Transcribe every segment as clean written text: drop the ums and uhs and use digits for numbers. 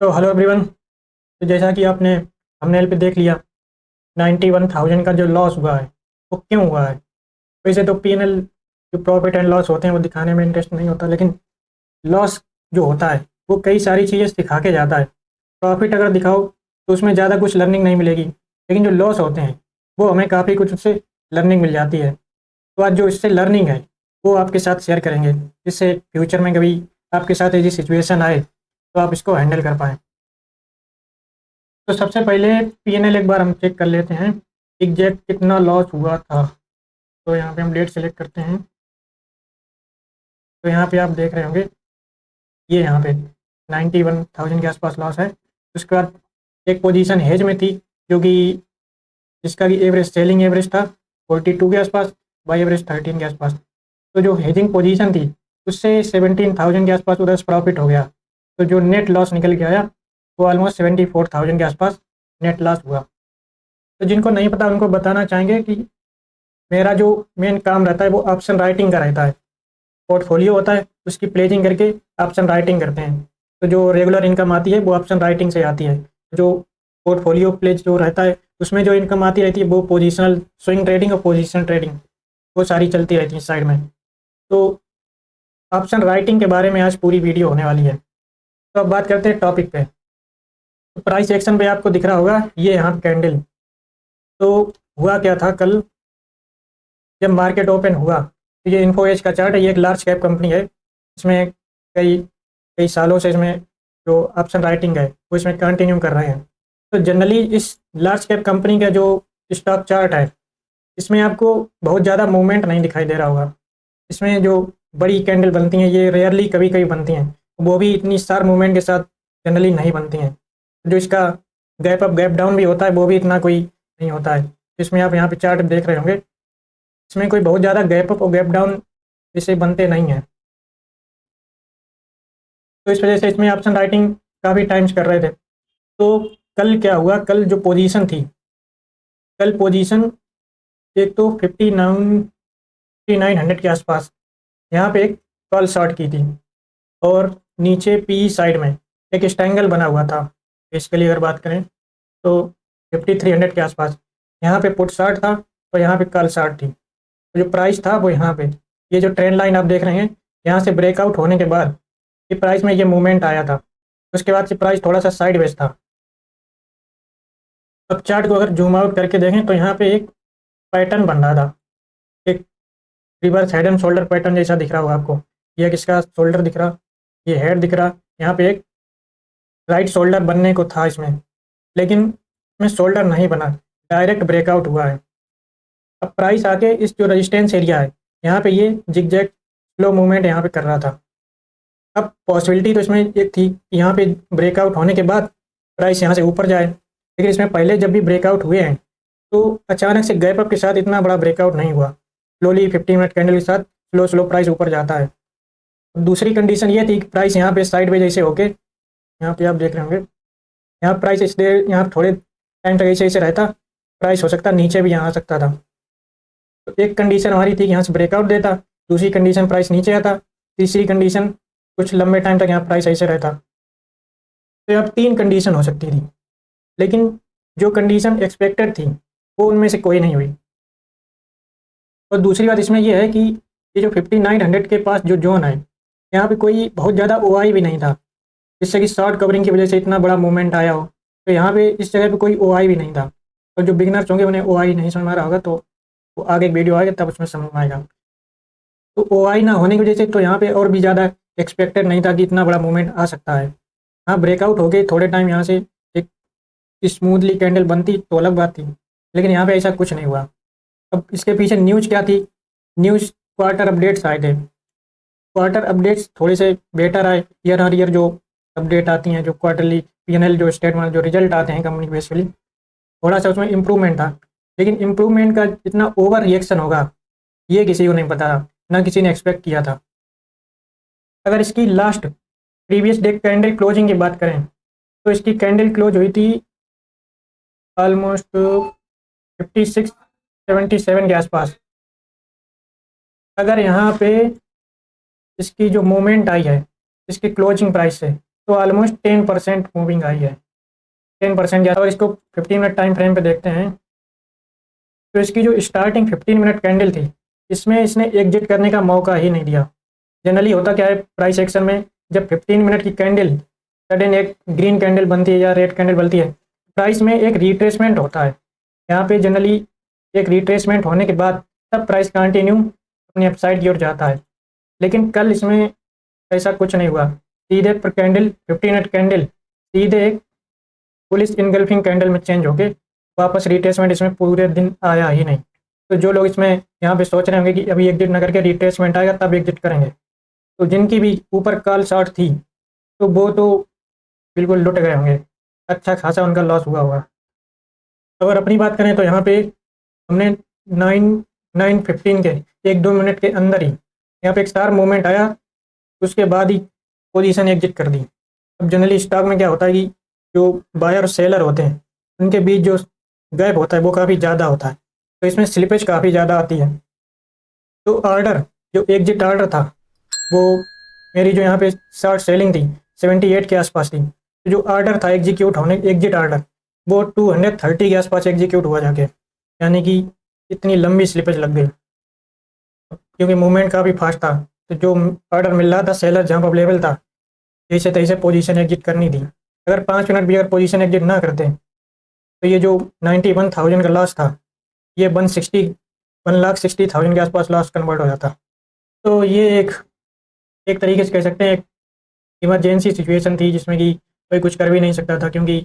तो hello everyone. तो जैसा कि आपने थंबनेल पे देख लिया, 91,000 का जो लॉस हुआ है वो क्यों हुआ है। वैसे तो पीएनएल जो प्रॉफिट एंड लॉस होते हैं वो दिखाने में इंटरेस्ट नहीं होता, लेकिन लॉस जो होता है वो कई सारी चीज़ें सिखा के जाता है। प्रॉफिट अगर दिखाओ तो उसमें ज़्यादा कुछ लर्निंग नहीं मिलेगी, लेकिन जो लॉस होते हैं वो हमें काफ़ी कुछ उससे लर्निंग मिल जाती है। तो आज जो इससे लर्निंग है वो आपके साथ शेयर करेंगे, जिससे फ्यूचर में कभी आपके साथ ऐसी सिचुएशन आए तो आप इसको हैंडल कर पाएँ। तो सबसे पहले पीएनएल एक बार हम चेक कर लेते हैं, एग्जैक्ट कितना लॉस हुआ था। तो यहाँ पे हम डेट सेलेक्ट करते हैं। तो यहाँ पे आप देख रहे होंगे, ये यहाँ पे 91,000 के आसपास लॉस है। उसके बाद एक पोजीशन हेज में थी, जो कि जिसका कि एवरेज सेलिंग एवरेज था 42 के आसपास, बाई एवरेज 13 के आसपास। तो जो हेजिंग पोजीशन थी उससे 17,000 के आसपास उधर से प्रॉफिट हो गया। तो जो नेट लॉस निकल के आया वो ऑलमोस्ट 74,000 के आसपास नेट लॉस हुआ। तो जिनको नहीं पता उनको बताना चाहेंगे कि मेरा जो मेन काम रहता है वो ऑप्शन राइटिंग का रहता है। पोर्टफोलियो होता है, उसकी प्लेजिंग करके ऑप्शन राइटिंग करते हैं। तो जो रेगुलर इनकम आती है वो ऑप्शन राइटिंग से आती है। जो पोर्टफोलियो प्लेज जो रहता है उसमें जो इनकम आती रहती है वो पोजिशनल स्विंग ट्रेडिंग और पोजिशनल ट्रेडिंग वो सारी चलती रहती है साइड में। तो ऑप्शन राइटिंग के बारे में आज पूरी वीडियो होने वाली है। तो अब बात करते हैं टॉपिक पे। तो प्राइस एक्शन पे आपको दिख रहा होगा ये यहाँ कैंडल। तो हुआ क्या था कल जब मार्केट ओपन हुआ, तो ये इन्फो एज का चार्ट है। ये एक लार्ज कैप कंपनी है। इसमें कई कई सालों से इसमें जो ऑप्शन राइटिंग है वो इसमें कंटिन्यू कर रहे हैं। तो जनरली इस लार्ज कैप कंपनी का जो स्टॉक चार्ट है इसमें आपको बहुत ज़्यादा मूवमेंट नहीं दिखाई दे रहा होगा। इसमें जो बड़ी कैंडल बनती हैं ये रेयरली कभी कभी बनती हैं, वो भी इतनी शार्प मूवमेंट के साथ जनरली नहीं बनती हैं। जो इसका गैप अप गैप डाउन भी होता है वो भी इतना कोई नहीं होता है। इसमें आप यहाँ पे चार्ट देख रहे होंगे, इसमें कोई बहुत ज़्यादा गैप अप और गैप डाउन इसे बनते नहीं हैं। तो इस वजह से इसमें ऑप्शन राइटिंग काफ़ी टाइम्स कर रहे थे। तो कल क्या हुआ, कल जो पोजीशन थी, कल पोजीशन एक तो 59,900 के आसपास यहाँ पे एक कॉल शॉर्ट की थी, और नीचे पी साइड में एक स्ट्रैंगल बना हुआ था। इसके लिए अगर बात करें तो 5300 के आसपास यहाँ पे पुट शॉर्ट था और यहाँ पे कॉल शॉर्ट थी। तो जो प्राइस था वो यहाँ पे, ये जो ट्रेंड लाइन आप देख रहे हैं, यहाँ से ब्रेकआउट होने के बाद ये प्राइस में ये मूवमेंट आया था। उसके बाद से प्राइस थोड़ा सा साइड वेज था। अब चार्ट को अगर जूम आउट करके देखें तो यहाँ पे एक पैटर्न बन रहा था, एक reverse head and shoulder pattern जैसा दिख रहा होगा आपको। ये किसका शोल्डर दिख रहा, ये हेड दिख रहा। यहाँ पे एक राइट शोल्डर बनने को था इसमें, लेकिन इसमें शोल्डर नहीं बना, डायरेक्ट ब्रेकआउट हुआ है। अब प्राइस आके इस जो रेजिस्टेंस एरिया है यहाँ पे ये जिगजैग स्लो मूवमेंट यहाँ पे कर रहा था। अब पॉसिबिलिटी तो इसमें एक थी कि यहाँ पे ब्रेकआउट होने के बाद प्राइस यहाँ से ऊपर जाए, लेकिन इसमें पहले जब भी ब्रेकआउट हुए हैं तो अचानक से गैप अप के साथ इतना बड़ा ब्रेकआउट नहीं हुआ। स्लोली 15 मिनट कैंडल के साथ स्लो स्लो प्राइस ऊपर जाता है। दूसरी कंडीशन ये थी कि प्राइस यहाँ पे साइड में जैसे होके, यहाँ पे आप देख रहे होंगे, यहाँ प्राइस इस देर यहाँ थोड़े टाइम तक ऐसे ऐसे रहता, प्राइस हो सकता नीचे भी यहाँ आ सकता था। तो एक कंडीशन हमारी थी कि यहाँ से ब्रेकआउट देता, दूसरी कंडीशन प्राइस नीचे आता, तीसरी कंडीशन कुछ लंबे टाइम तक यहाँ प्राइस ऐसे रहता। तो यहाँ 3 कंडीशन हो सकती थी, लेकिन जो कंडीशन एक्सपेक्टेड थी वो उनमें से कोई नहीं हुई। और दूसरी बात इसमें यह है कि ये जो 5900 के पास जो जोन है यहाँ पे कोई बहुत ज़्यादा ओआई भी नहीं था, जिससे कि शॉर्ट कवरिंग की वजह से इतना बड़ा मूवमेंट आया हो। तो यहाँ पे इस जगह पे कोई ओआई भी नहीं था। और जो बिगनर्स होंगे उन्हें ओआई नहीं समझ में आ रहा होगा, तो वो आगे एक वीडियो आएगा तब उसमें समझ में आएगा। तो ओआई ना होने की वजह से तो यहाँ पे और भी ज़्यादा एक्सपेक्टेड नहीं था कि इतना बड़ा मूवमेंट आ सकता है। हाँ, ब्रेकआउट हो गई थोड़े टाइम यहाँ से एक स्मूथली कैंडल बनती तो अलग बात थी, लेकिन यहाँ पे ऐसा कुछ नहीं हुआ। अब इसके पीछे न्यूज़ क्या थी, न्यूज़ क्वार्टर अपडेट्स आए थे। क्वार्टर अपडेट्स थोड़े से बेटर आए, ईयर हर ईयर जो अपडेट आती हैं, जो क्वार्टरली पीएनएल जो स्टेटमेंट जो रिजल्ट आते हैं कंपनी बेसिकली, थोड़ा सा उसमें इम्प्रूवमेंट था। लेकिन इम्प्रूवमेंट का इतना ओवर रिएक्शन होगा ये किसी को नहीं पता था, ना किसी ने एक्सपेक्ट किया था। अगर इसकी last previous day candle closing की बात करें तो इसकी कैंडल क्लोज हुई थी ऑलमोस्ट 5677 के आसपास। अगर यहाँ पे इसकी जो मूवमेंट आई है इसकी क्लोजिंग प्राइस से, तो ऑलमोस्ट 10% मूविंग आई है, 10% ज़्यादा। और इसको 15 मिनट टाइम फ्रेम पे देखते हैं तो इसकी जो स्टार्टिंग 15 मिनट कैंडल थी, इसमें इसने एग्जिट करने का मौका ही नहीं दिया। जनरली होता क्या है प्राइस एक्शन में, जब 15 मिनट की कैंडल सडन एक ग्रीन कैंडल बनती है या रेड कैंडल बनती है, प्राइस में एक रिट्रेसमेंट होता है। यहाँ पे जनरली एक रिट्रेसमेंट होने के बाद तब प्राइस कंटिन्यू अपनी अपसाइड की ओर जाता है। लेकिन कल इसमें ऐसा कुछ नहीं हुआ, सीधे पर कैंडल 15 मिनट कैंडल सीधे एक पुलिस इनगल्फिंग कैंडल में चेंज होके वापस रिट्रेसमेंट इसमें पूरे दिन आया ही नहीं। तो जो लोग इसमें यहाँ पे सोच रहे होंगे कि अभी एग्जिट ना करके रिट्रेसमेंट आएगा तब एग्जिट करेंगे, तो जिनकी भी ऊपर कॉल शॉर्ट थी तो वो तो बिल्कुल लुट गए होंगे, अच्छा खासा उनका लॉस हुआ होगा। अगर अपनी बात करें तो यहाँ पे हमने 9:15 के 1-2 मिनट के अंदर ही यहाँ पे एक स्टार मूवमेंट आया, उसके बाद ही पोजीशन एग्जिट कर दी। अब जनरली स्टॉक में क्या होता है कि जो बायर और सेलर होते हैं उनके बीच जो गैप होता है वो काफ़ी ज़्यादा होता है, तो इसमें स्लिपेज काफ़ी ज़्यादा आती है। तो ऑर्डर जो एग्जिट ऑर्डर था वो मेरी जो यहाँ पे शॉर्ट सेलिंग थी 78 के आसपास थी, तो जो ऑर्डर था एग्जीक्यूट होने एग्जिट ऑर्डर वो 230 के आसपास एग्जीक्यूट हुआ जाके, यानी कि इतनी लंबी स्लिपेज लग गई क्योंकि मूवमेंट काफ़ी फास्ट था। तो जो ऑर्डर मिल रहा था सेलर जहाँ पर अवेलेबल था जैसे तैसे पोजीशन एग्जिट करनी थी। अगर 5 मिनट भी अगर पोजीशन एग्जिट ना करते तो ये जो 91,000 का लॉस था ये 1,60,000 के आसपास लॉस कन्वर्ट हो जाता। तो ये एक एक तरीके से कह सकते हैं एक इमरजेंसी सिचुएशन थी जिसमें कि कोई कुछ कर भी नहीं सकता था, क्योंकि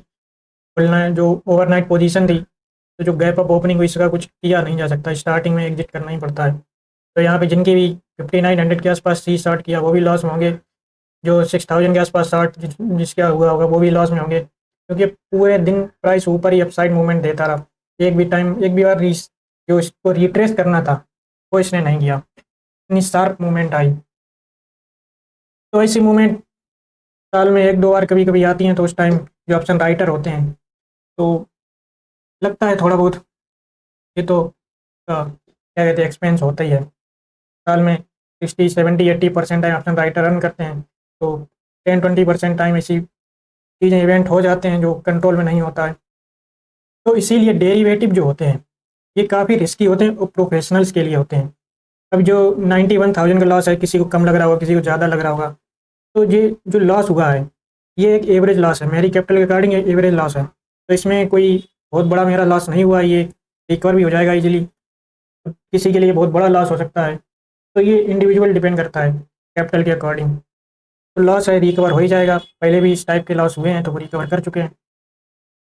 खुलना जो ओवरनाइट पोजीशन थी तो जो गैप अप ओपनिंग हुई इसका कुछ किया नहीं जा सकता, स्टार्टिंग में एग्जिट करना ही पड़ता है। तो यहाँ पे जिनकी भी 5900 के आसपास सी शॉर्ट किया वो भी लॉस में होंगे, जो 6000 के आसपास शॉर्ट जिसका हुआ होगा वो भी लॉस में होंगे, क्योंकि पूरे दिन प्राइस ऊपर ही अपसाइड मूवमेंट देता रहा। एक भी बार जो इसको रिट्रेस करना था वो इसने नहीं किया, इतनी शार्प मूवमेंट आई। तो ऐसी मूवमेंट साल में 1-2 बार कभी कभी आती हैं, तो उस टाइम जो ऑप्शन राइटर होते हैं तो लगता है थोड़ा बहुत ये तो क्या कहते हैं एक्सपेंस होता ही है। साल में 60, 70, 80% टाइम ऑप्शन राइटर रन करते हैं, तो 10-20% टाइम ऐसी चीज़ें इवेंट हो जाते हैं जो कंट्रोल में नहीं होता है। तो इसीलिए डेरिवेटिव जो होते हैं ये काफ़ी रिस्की होते हैं और प्रोफेशनल्स के लिए होते हैं। अब जो 91,000 का लॉस है, किसी को कम लग रहा होगा किसी को ज़्यादा लग रहा होगा, तो ये जो लॉस हुआ है ये एक एवरेज लॉस है, मेरी कैपिटल के अकॉर्डिंग एवरेज लॉस है। तो इसमें कोई बहुत बड़ा मेरा लॉस नहीं हुआ, ये रिकवर भी हो जाएगा इजीली। किसी के लिए बहुत बड़ा लॉस हो सकता है, तो ये इंडिविजुअल डिपेंड करता है कैपिटल के अकॉर्डिंग। तो लॉस है रिकवर हो ही जाएगा, पहले भी इस टाइप के लॉस हुए हैं तो वो रिकवर कर चुके हैं।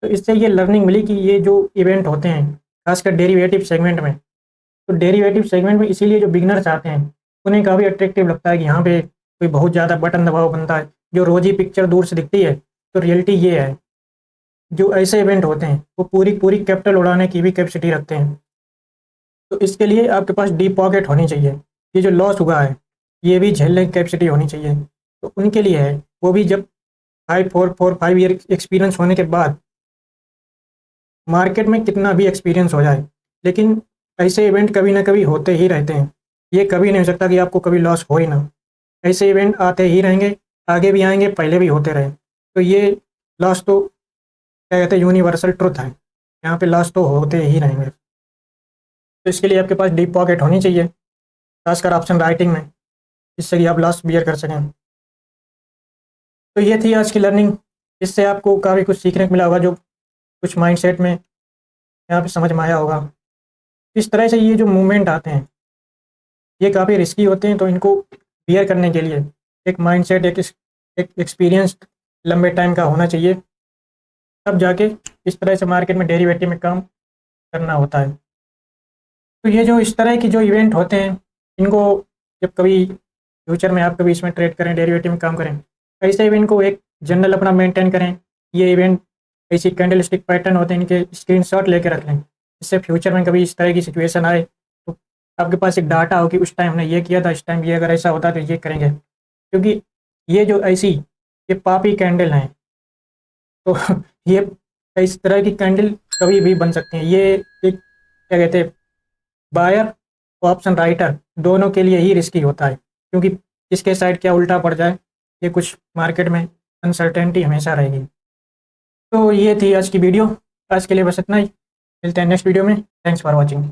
तो इससे ये लर्निंग मिली कि ये जो इवेंट होते हैं खासकर डेरिवेटिव सेगमेंट में, तो डेरिवेटिव सेगमेंट में इसीलिए जो बिगनर्स आते हैं उन्हें काफ़ी अट्रैक्टिव लगता है कि यहाँ पे कोई बहुत ज़्यादा बटन दबाव बनता है, जो रोजी पिक्चर दूर से दिखती है तो रियलिटी ये है। जो ऐसे इवेंट होते हैं वो पूरी पूरी कैपिटल उड़ाने की भी कैपेसिटी रखते हैं। तो इसके लिए आपके पास डीप पॉकेट होनी चाहिए, ये जो लॉस हुआ है ये भी झेलने की कैपेसिटी होनी चाहिए। तो उनके लिए है वो भी जब 5 4 4 5 ईयर एक्सपीरियंस होने के बाद, मार्केट में कितना भी एक्सपीरियंस हो जाए लेकिन ऐसे इवेंट कभी ना कभी होते ही रहते हैं। ये कभी नहीं हो सकता कि आपको कभी लॉस हो ही ना, ऐसे इवेंट आते ही रहेंगे, आगे भी आएंगे, पहले भी होते रहे। तो ये लॉस तो क्या कहते हैं यूनिवर्सल ट्रुथ है, यहाँ पे लॉस तो होते ही रहेंगे। तो इसके लिए आपके पास डीप पॉकेट होनी चाहिए, खासकर ऑप्शन राइटिंग में, जिससे कि आप लॉस बियर कर सकें। तो ये थी आज की लर्निंग, इससे आपको काफ़ी कुछ सीखने को मिला होगा, जो कुछ माइंडसेट में यहाँ पे समझ में आया होगा। इस तरह से ये जो मूवमेंट आते हैं ये काफ़ी रिस्की होते हैं, तो इनको बियर करने के लिए एक माइंडसेट एक एक्सपीरियंस लंबे टाइम का होना चाहिए, तब जाके इस तरह से मार्केट में डेरिवेटिव में काम करना होता है। तो ये जो इस तरह की जो इवेंट होते हैं इनको जब कभी फ्यूचर में आप कभी इसमें ट्रेड करें, डेरिवेटिव में काम करें, ऐसे इवेंट को एक जनरल अपना मेंटेन करें। ये इवेंट ऐसी कैंडल स्टिक पैटर्न होते हैं, इनके स्क्रीनशॉट लेके रख लें, इससे फ्यूचर में कभी इस तरह की सिचुएशन आए तो आपके पास एक डाटा हो कि उस टाइम हमने ये किया था, इस टाइम ये अगर ऐसा होता तो ये करेंगे। क्योंकि ये जो ऐसी ये पापी कैंडल हैं तो ये इस तरह की कैंडल कभी भी बन सकती हैं। ये एक क्या कहते हैं बायर ऑप्शन राइटर दोनों के लिए ही रिस्की होता है, क्योंकि किसके साइड क्या उल्टा पड़ जाए ये कुछ मार्केट में अनसर्टेनिटी हमेशा रहेगी। तो ये थी आज की वीडियो। आज के लिए बस इतना ही। मिलते हैं नेक्स्ट वीडियो में। Thanks for watching.